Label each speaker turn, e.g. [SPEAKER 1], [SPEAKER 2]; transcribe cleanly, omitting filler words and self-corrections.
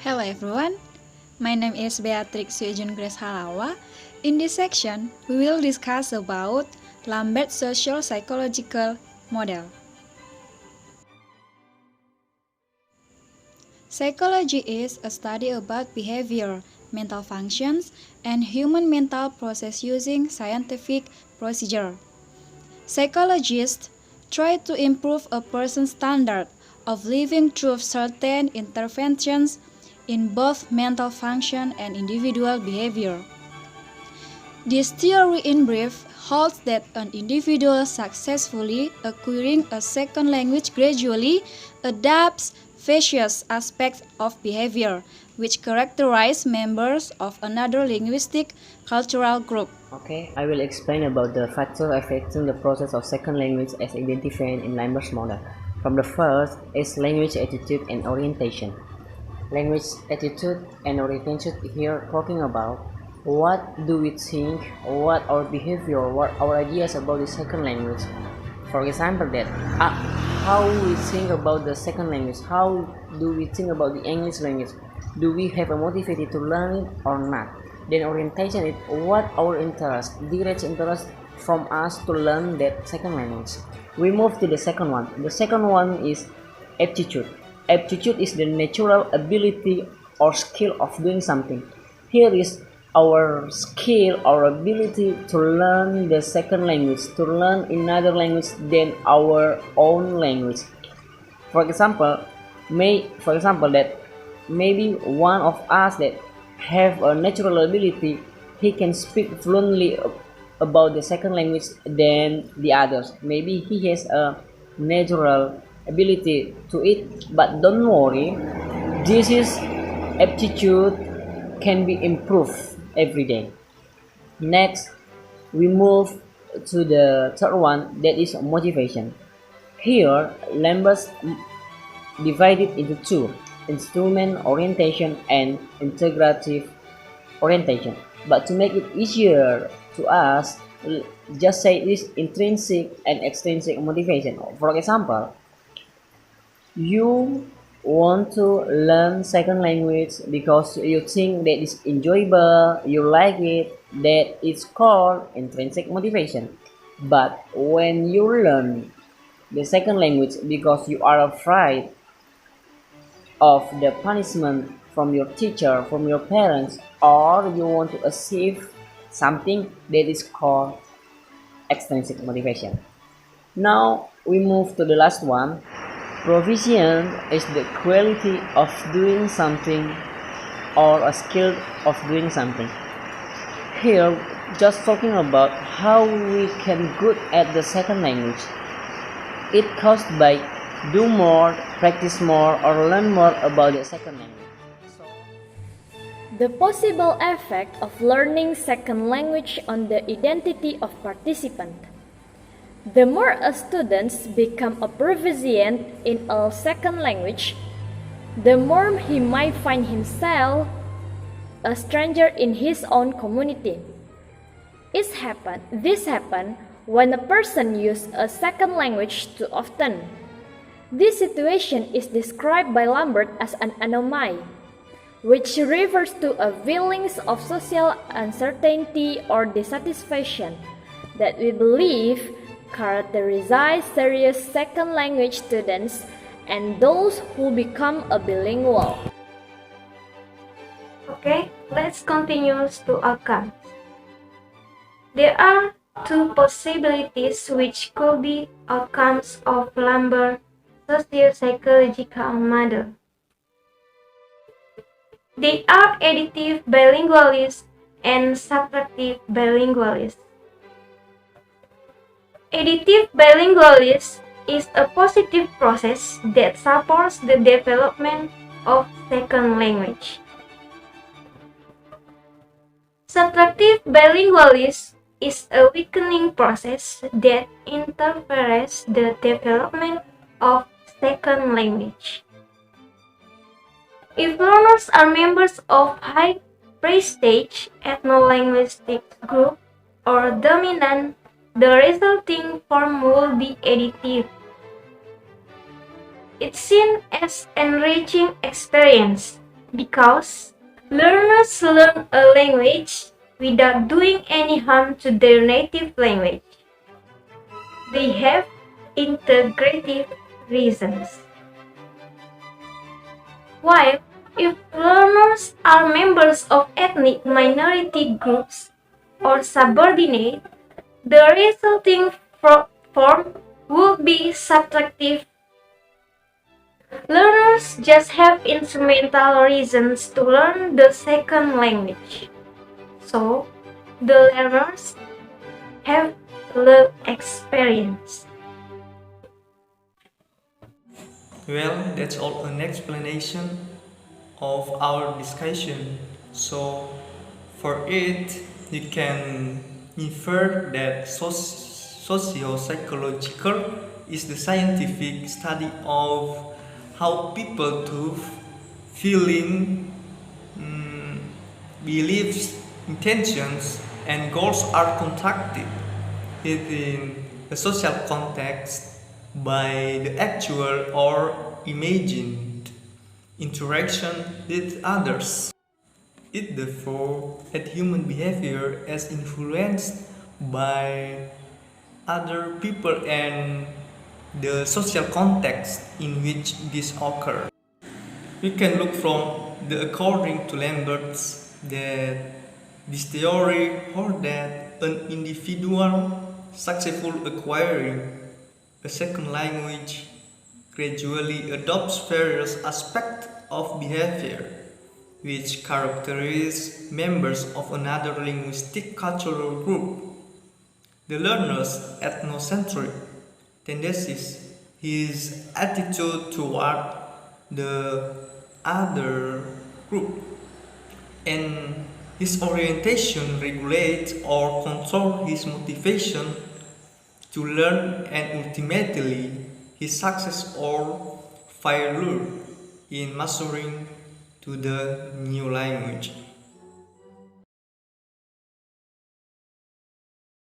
[SPEAKER 1] Hello everyone, my name is Beatrix Suijun Grace Halawa. In this section, we will discuss about Lambert's social psychological model. Psychology is a study about behavior, mental functions, and human mental process using scientific procedure. Psychologists try to improve a person's standard of living through certain interventions in both mental function and individual behavior. This theory in brief holds that an individual successfully acquiring a second language gradually adapts various aspects of behavior which characterize members of another linguistic cultural group.
[SPEAKER 2] Okay, I will explain about the factors affecting the process of second language as identified in Lambert's model. From the first is language attitude and orientation. Language attitude and orientation here talking about what do we think, what our behavior, what our ideas about the second language. For example, that how we think about the second language, how do we think about the English language, do we have a motivation to learn it or not? Then orientation is what our interest, direct interest from us to learn that second language. We move to the second one. The second one is aptitude. Aptitude is the natural ability or skill of doing something. Here is our skill, our ability to learn the second language, to learn another language than our own language. For example, that maybe one of us that have a natural ability, he can speak fluently about the second language than the others. Maybe he has a natural ability to it, but don't worry, this is aptitude can be improved every day. Next, we move to the third one, that is motivation. Here, Lambert divided into two: instrument orientation and integrative orientation. But to make it easier to us, just say this intrinsic and extrinsic motivation. For example, you want to learn second language because you think that it's enjoyable, you like it, that is called intrinsic motivation. But when you learn the second language because you are afraid of the punishment from your teacher, from your parents, or you want to achieve something, that is called extrinsic motivation. Now we move to the last one. Proficiency is the quality of doing something or a skill of doing something. Here, just talking about how we can good at the second language. It caused by do more, practice more, or learn more about the second language.
[SPEAKER 3] The possible effect of learning second language on the identity of participant. The more a student becomes a proficient in a second language, the more he might find himself a stranger in his own community. This happens when a person uses a second language too often. This situation is described by Lambert as an anomaly, which refers to a feelings of social uncertainty or dissatisfaction that we believe characterize serious second language students and those who become a bilingual.
[SPEAKER 4] Okay, let's continue to outcomes. There are two possibilities which could be outcomes of Lambert's socio-psychological model. They are additive bilingualism and subtractive bilingualism. Additive bilingualism is a positive process that supports the development of second language. Subtractive bilingualism is a weakening process that interferes the development of second language. If learners are members of high prestige ethno-linguistic group or dominant, the resulting form will be additive. It's seen as enriching experience because learners learn a language without doing any harm to their native language. They have integrative reasons. While if learners are members of ethnic minority groups or subordinate, the resulting form would be subtractive. Learners just have instrumental reasons to learn the second language. So, the learners have the experience.
[SPEAKER 5] Well, that's all an explanation of our discussion. So, for it, you can infer that socio-psychological is the scientific study of how people do feeling, beliefs, intentions, and goals are constructed within a social context by the actual or imagined interaction with others. It therefore at human behavior as influenced by other people and the social context in which this occurs. We can look from the according to Lambert's that this theory or that an individual successful acquiring a second language gradually adopts various aspects of behavior which characterize members of another linguistic cultural group. The learner's ethnocentric tendencies, his attitude toward the other group, and his orientation regulate or control his motivation to learn and ultimately his success or failure in mastering to the new language.